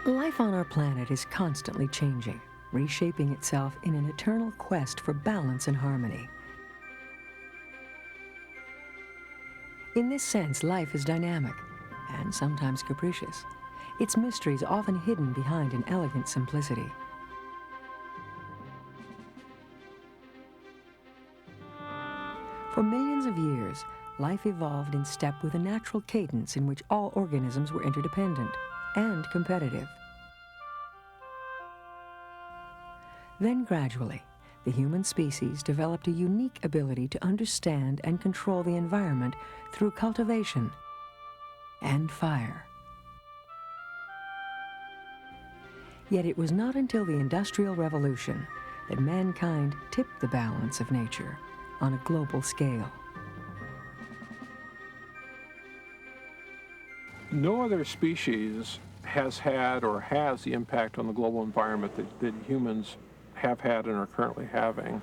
Life on our planet is constantly changing, reshaping itself in an eternal quest for balance and harmony. In this sense, life is dynamic and sometimes capricious, its mysteries often hidden behind an elegant simplicity. For millions of years, life evolved in step with a natural cadence in which all organisms were interdependent and competitive. Then gradually, the human species developed a unique ability to understand and control the environment through cultivation and fire. Yet it was not until the Industrial Revolution that mankind tipped the balance of nature on a global scale. No other species has had or has the impact on the global environment that humans have had and are currently having.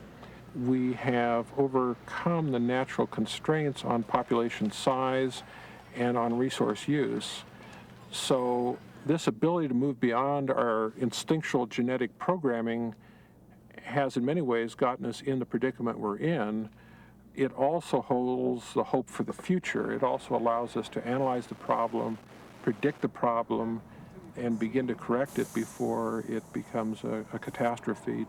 We have overcome the natural constraints on population size and on resource use. So this ability to move beyond our instinctual genetic programming has in many ways gotten us in the predicament we're in. It also holds the hope for the future. It also allows us to analyze the problem, predict the problem, and begin to correct it before it becomes a catastrophe.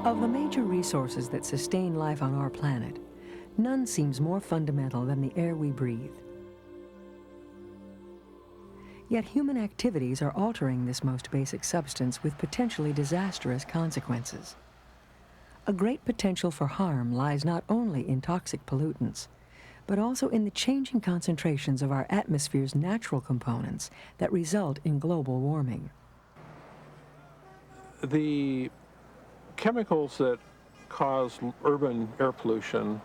Of the major resources that sustain life on our planet, none seems more fundamental than the air we breathe. Yet human activities are altering this most basic substance with potentially disastrous consequences. A great potential for harm lies not only in toxic pollutants, but also in the changing concentrations of our atmosphere's natural components that result in global warming. The chemicals that cause urban air pollution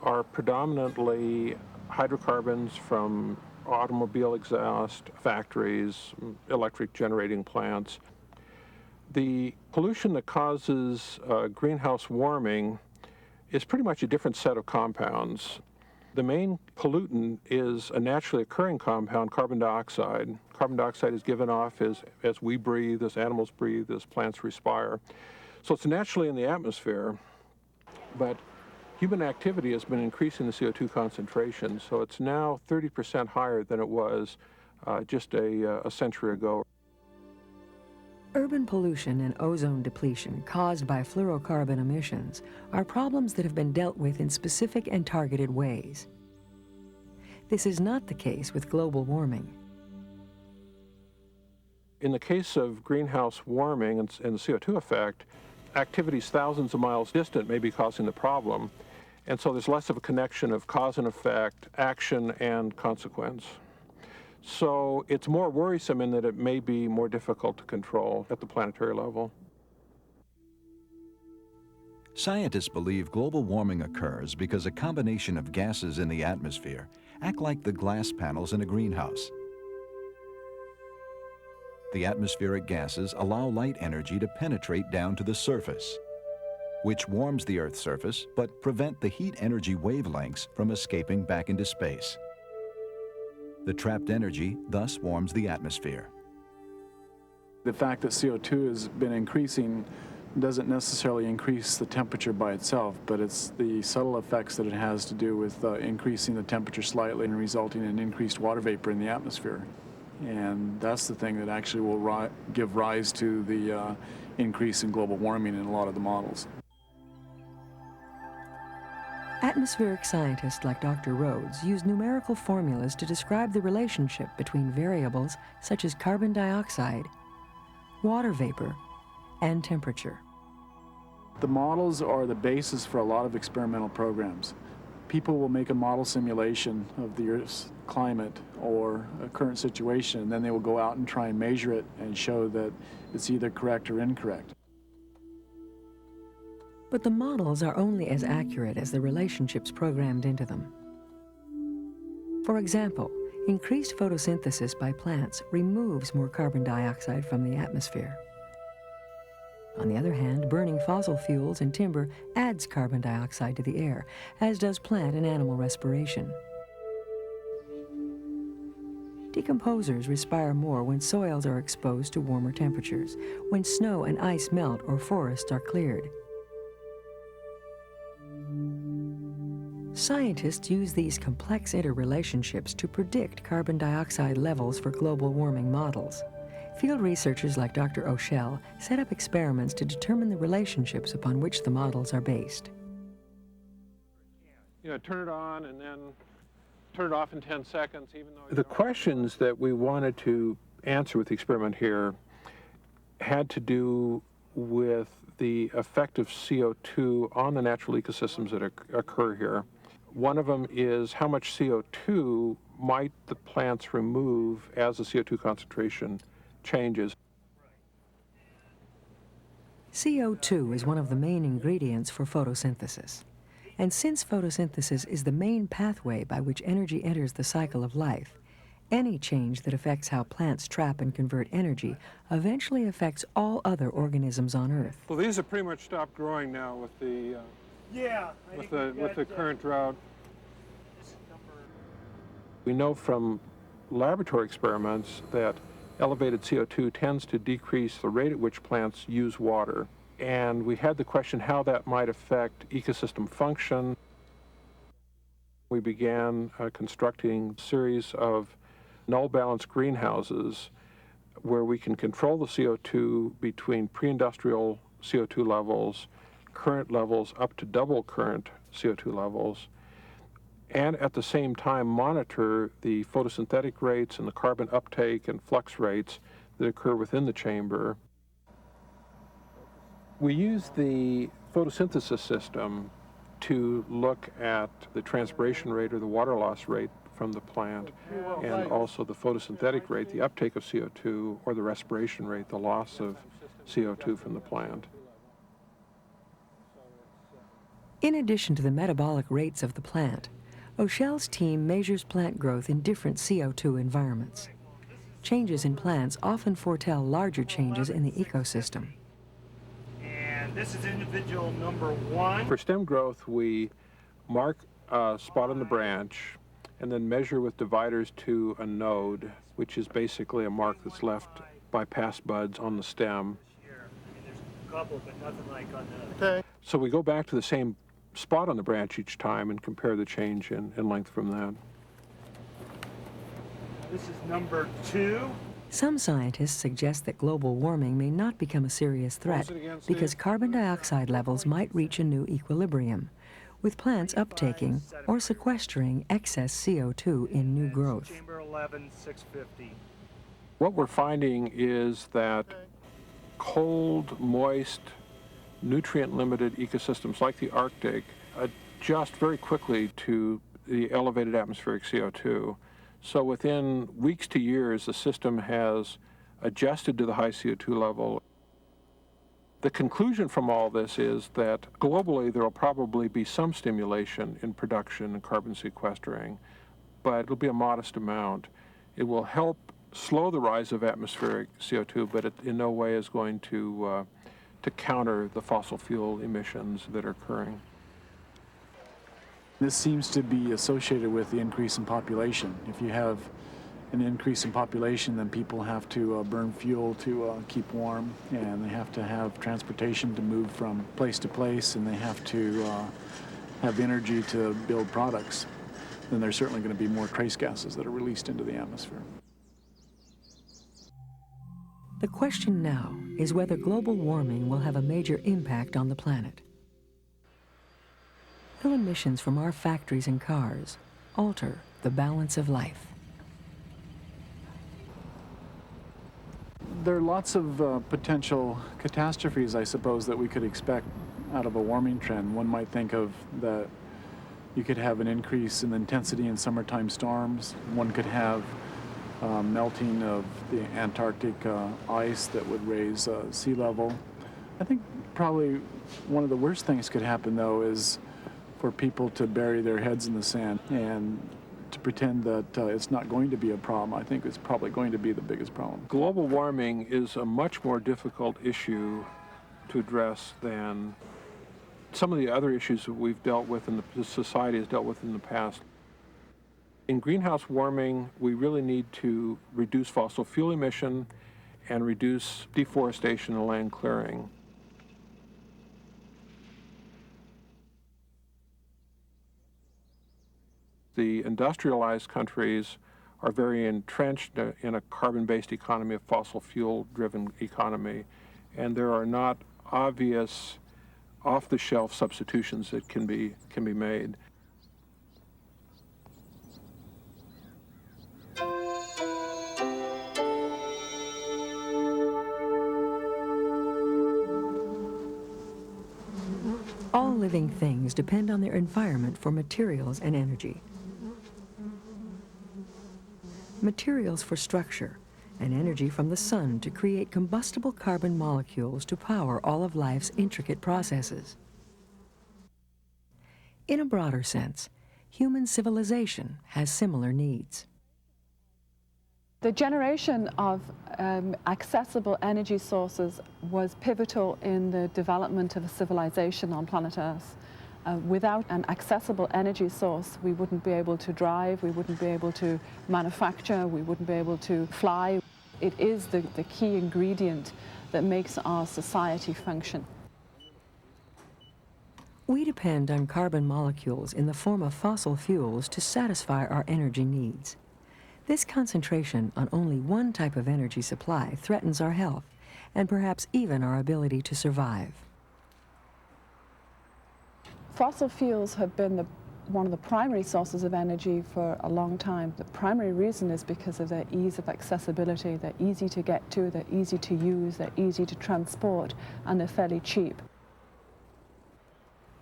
are predominantly hydrocarbons from automobile exhaust, factories, electric generating plants. The pollution that causes greenhouse warming is pretty much a different set of compounds. The main pollutant is a naturally occurring compound, carbon dioxide. Carbon dioxide is given off as we breathe, as animals breathe, as plants respire. So it's naturally in the atmosphere, but human activity has been increasing the CO2 concentration, so it's now 30% higher than it was just a century ago. Urban pollution and ozone depletion caused by fluorocarbon emissions are problems that have been dealt with in specific and targeted ways. This is not the case with global warming. In the case of greenhouse warming and the CO2 effect, activities thousands of miles distant may be causing the problem, and so there's less of a connection of cause and effect, action and consequence. So it's more worrisome in that it may be more difficult to control at the planetary level. Scientists believe global warming occurs because a combination of gases in the atmosphere act like the glass panels in a greenhouse. The atmospheric gases allow light energy to penetrate down to the surface, which warms the Earth's surface but prevent the heat energy wavelengths from escaping back into space. The trapped energy thus warms the atmosphere. The fact that CO2 has been increasing doesn't necessarily increase the temperature by itself, but it's the subtle effects that it has to do with increasing the temperature slightly and resulting in increased water vapor in the atmosphere. And that's the thing that actually will give rise to the increase in global warming in a lot of the models. Atmospheric scientists like Dr. Rhodes use numerical formulas to describe the relationship between variables such as carbon dioxide, water vapor, and temperature. The models are the basis for a lot of experimental programs. People will make a model simulation of the Earth's climate or a current situation, and then they will go out and try and measure it and show that it's either correct or incorrect. But the models are only as accurate as the relationships programmed into them. For example, increased photosynthesis by plants removes more carbon dioxide from the atmosphere. On the other hand, burning fossil fuels and timber adds carbon dioxide to the air, as does plant and animal respiration. Decomposers respire more when soils are exposed to warmer temperatures, when snow and ice melt or forests are cleared. Scientists use these complex interrelationships to predict carbon dioxide levels for global warming models. Field researchers like Dr. Oshel set up experiments to determine the relationships upon which the models are based. Turn it on and then turn it off in 10 seconds, even though... The questions that we wanted to answer with the experiment here had to do with the effect of CO2 on the natural ecosystems that occur here. One of them is how much CO2 might the plants remove as the CO2 concentration changes. CO2 is one of the main ingredients for photosynthesis. And since photosynthesis is the main pathway by which energy enters the cycle of life, any change that affects how plants trap and convert energy eventually affects all other organisms on Earth. Well, these have pretty much stopped growing now with the with the current drought. We know from laboratory experiments that elevated CO2 tends to decrease the rate at which plants use water. And we had the question how that might affect ecosystem function. We began constructing a series of null balance greenhouses where we can control the CO2 between pre-industrial CO2 levels, current levels up to double current CO2 levels, and at the same time monitor the photosynthetic rates and the carbon uptake and flux rates that occur within the chamber. We use the photosynthesis system to look at the transpiration rate or the water loss rate from the plant, and also the photosynthetic rate, the uptake of CO2, or the respiration rate, the loss of CO2 from the plant. In addition to the metabolic rates of the plant, Oshel's team measures plant growth in different CO2 environments. Changes in plants often foretell larger changes in the ecosystem. And this is individual number 1. For stem growth, we mark a spot on the branch and then measure with dividers to a node, which is basically a mark that's left by past buds on the stem. There's a couple, but nothing like on the... Okay. So we go back to the same spot on the branch each time and compare the change in length from that. This is number 2. Some scientists suggest that global warming may not become a serious threat because carbon dioxide levels might reach a new equilibrium, with plants uptaking or sequestering excess CO2 in new growth. Chamber 11, 650. What we're finding is that cold, moist, nutrient-limited ecosystems like the Arctic adjust very quickly to the elevated atmospheric CO2. So within weeks to years, the system has adjusted to the high CO2 level. The conclusion from all this is that globally there will probably be some stimulation in production and carbon sequestering, but it'll be a modest amount. It will help slow the rise of atmospheric CO2, but it in no way is going to counter the fossil fuel emissions that are occurring. This seems to be associated with the increase in population. If you have an increase in population, then people have to burn fuel to keep warm, and they have to have transportation to move from place to place, and they have to have energy to build products. Then there's certainly going to be more trace gases that are released into the atmosphere. The question now is whether global warming will have a major impact on the planet. Will emissions from our factories and cars alter the balance of life? There are lots of potential catastrophes, I suppose, that we could expect out of a warming trend. One might think of that you could have an increase in the intensity in summertime storms. One could have melting of the Antarctic ice that would raise sea level. I think probably one of the worst things could happen, though, is for people to bury their heads in the sand and to pretend that it's not going to be a problem. I think it's probably going to be the biggest problem. Global warming is a much more difficult issue to address than some of the other issues that we've dealt with and the society has dealt with in the past. In greenhouse warming, we really need to reduce fossil fuel emission and reduce deforestation and land clearing. The industrialized countries are very entrenched in a carbon-based economy, a fossil fuel-driven economy, and there are not obvious off-the-shelf substitutions that can be made. All living things depend on their environment for materials and energy. Materials for structure, and energy from the sun to create combustible carbon molecules to power all of life's intricate processes. In a broader sense, human civilization has similar needs. The generation of accessible energy sources was pivotal in the development of a civilization on planet Earth. Without an accessible energy source, we wouldn't be able to drive, we wouldn't be able to manufacture, we wouldn't be able to fly. It is the key ingredient that makes our society function. We depend on carbon molecules in the form of fossil fuels to satisfy our energy needs. This concentration on only one type of energy supply threatens our health and perhaps even our ability to survive. Fossil fuels have been one of the primary sources of energy for a long time. The primary reason is because of their ease of accessibility. They're easy to get to, they're easy to use, they're easy to transport, and they're fairly cheap.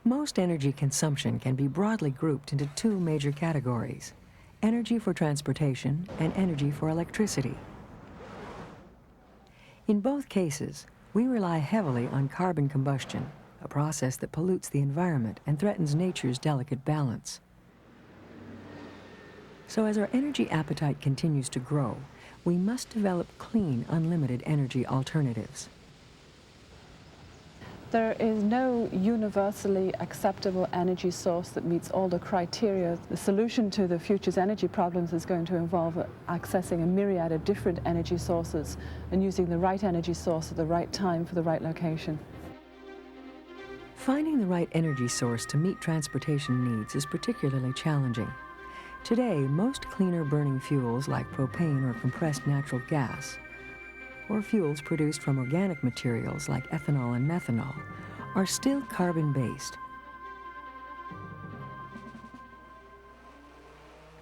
Most energy consumption can be broadly grouped into two major categories: energy for transportation and energy for electricity. In both cases, we rely heavily on carbon combustion, a process that pollutes the environment and threatens nature's delicate balance. So as our energy appetite continues to grow, we must develop clean, unlimited energy alternatives. There is no universally acceptable energy source that meets all the criteria. The solution to the future's energy problems is going to involve accessing a myriad of different energy sources and using the right energy source at the right time for the right location. Finding the right energy source to meet transportation needs is particularly challenging. Today, most cleaner burning fuels like propane or compressed natural gas, or fuels produced from organic materials like ethanol and methanol, are still carbon-based.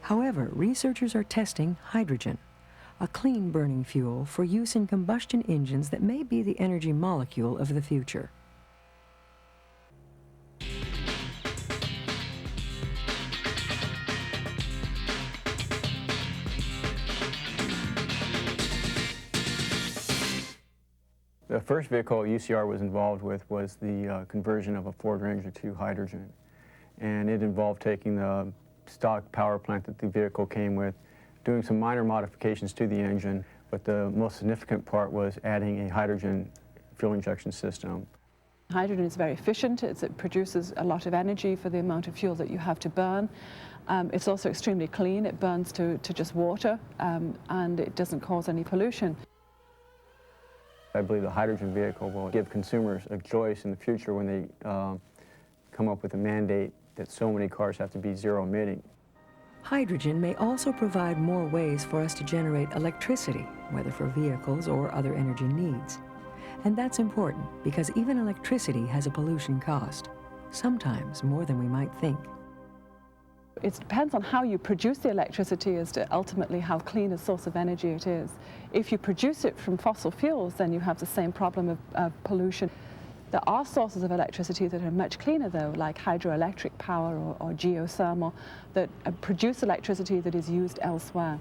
However, researchers are testing hydrogen, a clean burning fuel for use in combustion engines that may be the energy molecule of the future. The first vehicle UCR was involved with was the conversion of a Ford Ranger to hydrogen. And it involved taking the stock power plant that the vehicle came with, doing some minor modifications to the engine, but the most significant part was adding a hydrogen fuel injection system. Hydrogen is very efficient. It produces a lot of energy for the amount of fuel that you have to burn. It's also extremely clean. It burns to just water, and it doesn't cause any pollution. I believe the hydrogen vehicle will give consumers a choice in the future when they come up with a mandate that so many cars have to be zero emitting. Hydrogen may also provide more ways for us to generate electricity, whether for vehicles or other energy needs. And that's important because even electricity has a pollution cost, sometimes more than we might think. It depends on how you produce the electricity as to ultimately how clean a source of energy it is. If you produce it from fossil fuels, then you have the same problem of pollution. There are sources of electricity that are much cleaner, though, like hydroelectric power or geothermal, that produce electricity that is used elsewhere.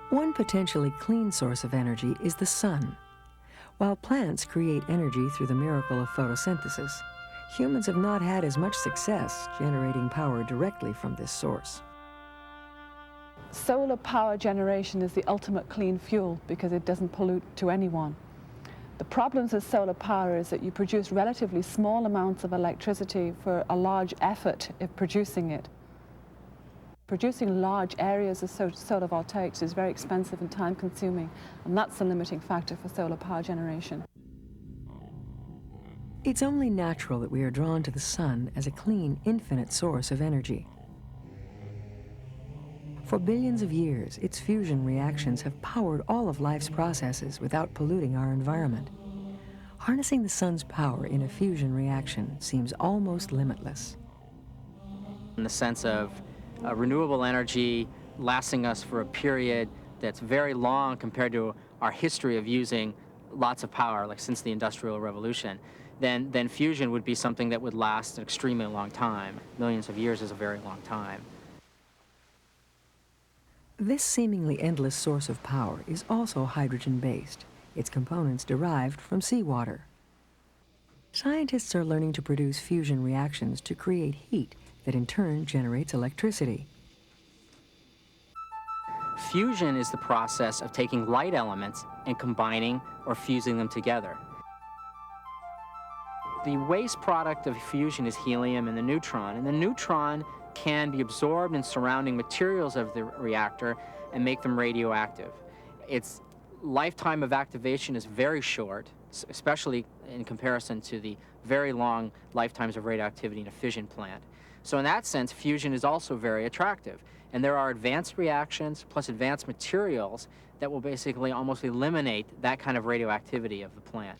One potentially clean source of energy is the sun. While plants create energy through the miracle of photosynthesis, humans have not had as much success generating power directly from this source. Solar power generation is the ultimate clean fuel because it doesn't pollute to anyone. The problems with solar power is that you produce relatively small amounts of electricity for a large effort of producing it. Producing large areas of solar voltaics is very expensive and time-consuming, and that's the limiting factor for solar power generation. It's only natural that we are drawn to the sun as a clean, infinite source of energy. For billions of years, its fusion reactions have powered all of life's processes without polluting our environment. Harnessing the sun's power in a fusion reaction seems almost limitless. In the sense of renewable energy lasting us for a period that's very long compared to our history of using lots of power, like since the Industrial Revolution, then fusion would be something that would last an extremely long time. Millions of years is a very long time. This seemingly endless source of power is also hydrogen-based, its components derived from seawater. Scientists are learning to produce fusion reactions to create heat that in turn generates electricity. Fusion is the process of taking light elements and combining or fusing them together. The waste product of fusion is helium and the neutron can be absorbed in surrounding materials of the reactor and make them radioactive. Its lifetime of activation is very short, especially in comparison to the very long lifetimes of radioactivity in a fission plant. So in that sense, fusion is also very attractive. And there are advanced reactions plus advanced materials that will basically almost eliminate that kind of radioactivity of the plant.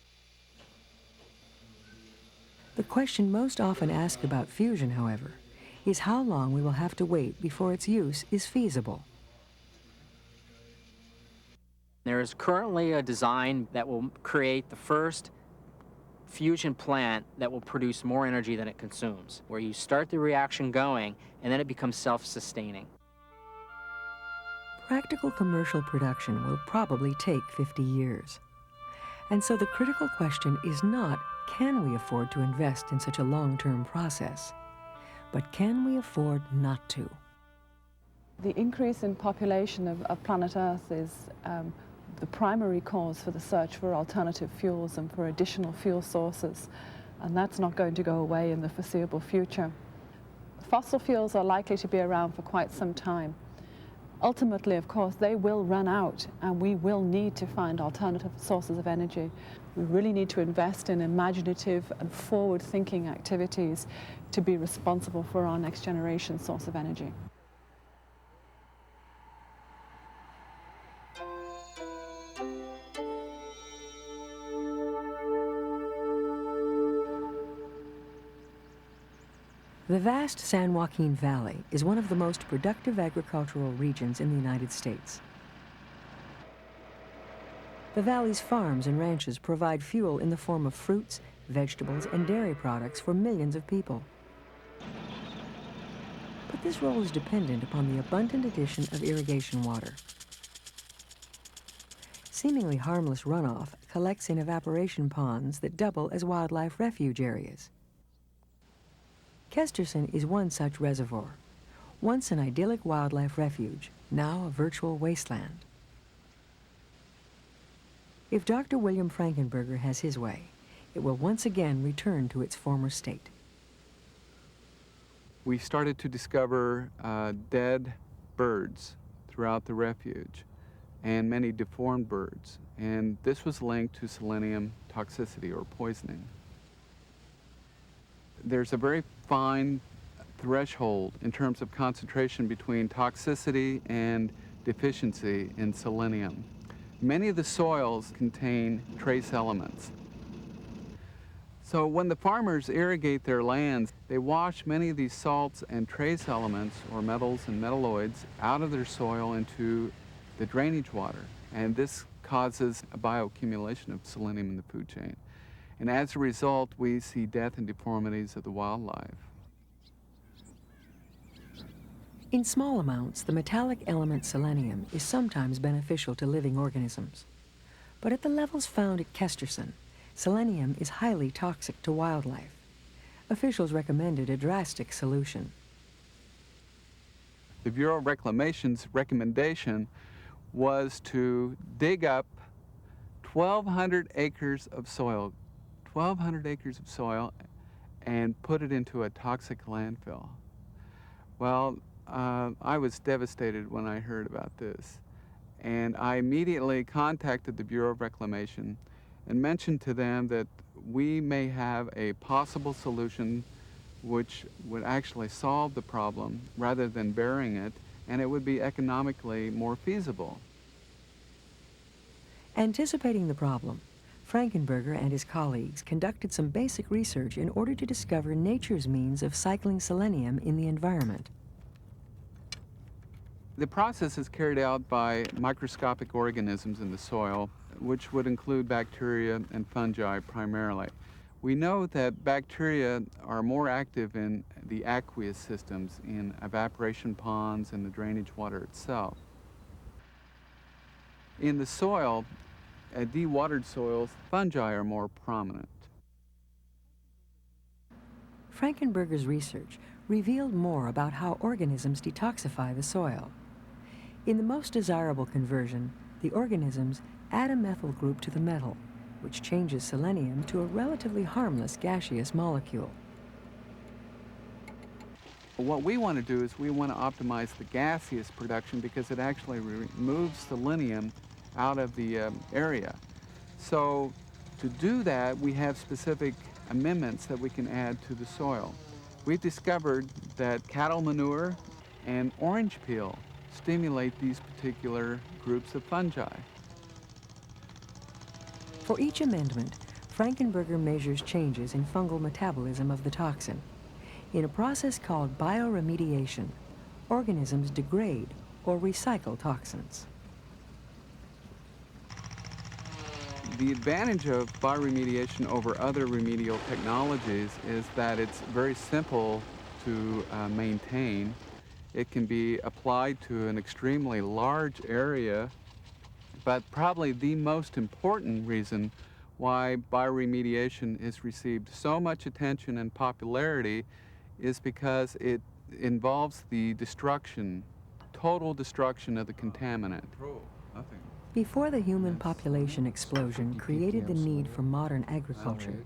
The question most often asked about fusion, however, is how long we will have to wait before its use is feasible. There is currently a design that will create the first fusion plant that will produce more energy than it consumes, where you start the reaction going and then it becomes self-sustaining. Practical commercial production will probably take 50 years. And so the critical question is not, can we afford to invest in such a long-term process? But can we afford not to? The increase in population of planet Earth is the primary cause for the search for alternative fuels and for additional fuel sources, and that's not going to go away in the foreseeable future. Fossil fuels are likely to be around for quite some time. Ultimately, of course, they will run out, and we will need to find alternative sources of energy. We really need to invest in imaginative and forward-thinking activities to be responsible for our next generation source of energy. The vast San Joaquin Valley is one of the most productive agricultural regions in the United States. The valley's farms and ranches provide fuel in the form of fruits, vegetables, and dairy products for millions of people. But this role is dependent upon the abundant addition of irrigation water. Seemingly harmless runoff collects in evaporation ponds that double as wildlife refuge areas. Kesterson is one such reservoir, once an idyllic wildlife refuge, now a virtual wasteland. If Dr. William Frankenberger has his way, it will once again return to its former state. We started to discover dead birds throughout the refuge and many deformed birds, and this was linked to selenium toxicity or poisoning. There's a very fine threshold in terms of concentration between toxicity and deficiency in selenium. Many of the soils contain trace elements. So when the farmers irrigate their lands, they wash many of these salts and trace elements, or metals and metalloids, out of their soil into the drainage water. And this causes a bioaccumulation of selenium in the food chain. And as a result, we see death and deformities of the wildlife. In small amounts, the metallic element selenium is sometimes beneficial to living organisms. But at the levels found at Kesterson, selenium is highly toxic to wildlife. Officials recommended a drastic solution. The Bureau of Reclamation's recommendation was to dig up 1,200 acres of soil, and put it into a toxic landfill. Well, I was devastated when I heard about this, and I immediately contacted the Bureau of Reclamation and mentioned to them that we may have a possible solution which would actually solve the problem rather than burying it, and it would be economically more feasible. Anticipating the problem, Frankenberger and his colleagues conducted some basic research in order to discover nature's means of cycling selenium in the environment. The process is carried out by microscopic organisms in the soil, which would include bacteria and fungi primarily. We know that bacteria are more active in the aqueous systems, in evaporation ponds and the drainage water itself. In the soil, dewatered soils, fungi are more prominent. Frankenberger's research revealed more about how organisms detoxify the soil. In the most desirable conversion, the organisms add a methyl group to the metal, which changes selenium to a relatively harmless gaseous molecule. What we want to do is we want to optimize the gaseous production because it actually removes selenium out of the area. So to do that, we have specific amendments that we can add to the soil. We've discovered that cattle manure and orange peel stimulate these particular groups of fungi. For each amendment, Frankenberger measures changes in fungal metabolism of the toxin. In a process called bioremediation, organisms degrade or recycle toxins. The advantage of bioremediation over other remedial technologies is that it's very simple to maintain. It can be applied to an extremely large area, but probably the most important reason why bioremediation has received so much attention and popularity is because it involves the destruction, total destruction of the contaminant. Before the human population explosion created the need for modern agriculture,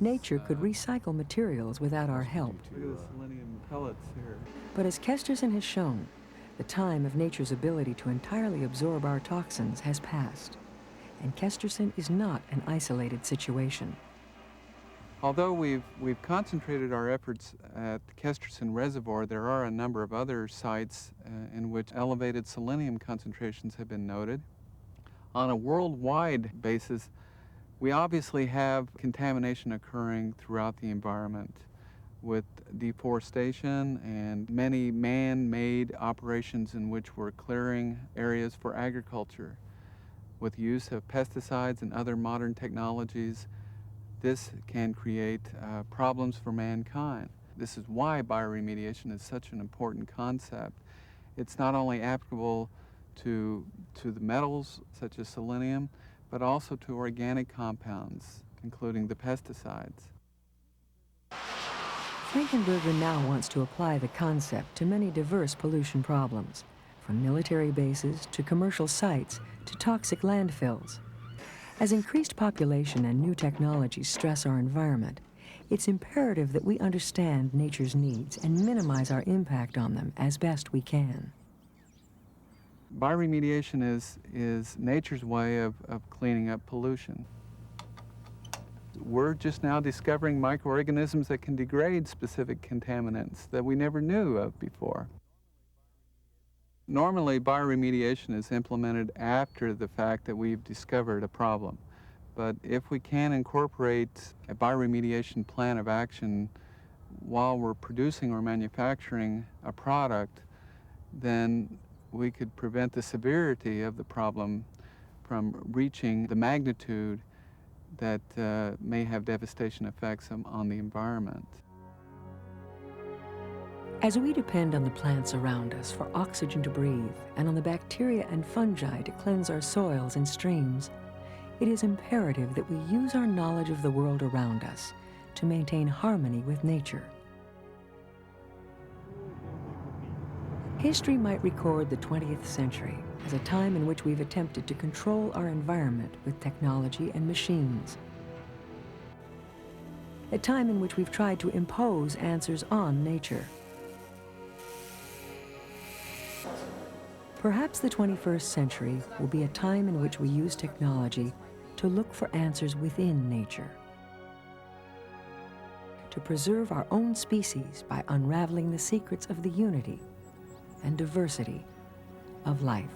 nature could recycle materials without our help. Look at the selenium pellets here. But as Kesterson has shown, the time of nature's ability to entirely absorb our toxins has passed, and Kesterson is not an isolated situation. Although we've concentrated our efforts at the Kesterson Reservoir, there are a number of other sites in which elevated selenium concentrations have been noted. On a worldwide basis, we obviously have contamination occurring throughout the environment with deforestation and many man-made operations in which we're clearing areas for agriculture. With use of pesticides and other modern technologies, this can create problems for mankind. This is why bioremediation is such an important concept. It's not only applicable to the metals, such as selenium, but also to organic compounds, including the pesticides. Frankenberger now wants to apply the concept to many diverse pollution problems, from military bases to commercial sites to toxic landfills. As increased population and new technologies stress our environment, it's imperative that we understand nature's needs and minimize our impact on them as best we can. Bioremediation is nature's way of cleaning up pollution. We're just now discovering microorganisms that can degrade specific contaminants that we never knew of before. Normally, bioremediation is implemented after the fact that we've discovered a problem. But if we can incorporate a bioremediation plan of action while we're producing or manufacturing a product, then we could prevent the severity of the problem from reaching the magnitude that may have devastation effects on the environment. As we depend on the plants around us for oxygen to breathe and on the bacteria and fungi to cleanse our soils and streams, it is imperative that we use our knowledge of the world around us to maintain harmony with nature. History might record the 20th century as a time in which we've attempted to control our environment with technology and machines. A time in which we've tried to impose answers on nature. Perhaps the 21st century will be a time in which we use technology to look for answers within nature. To preserve our own species by unraveling the secrets of the unity and diversity of life.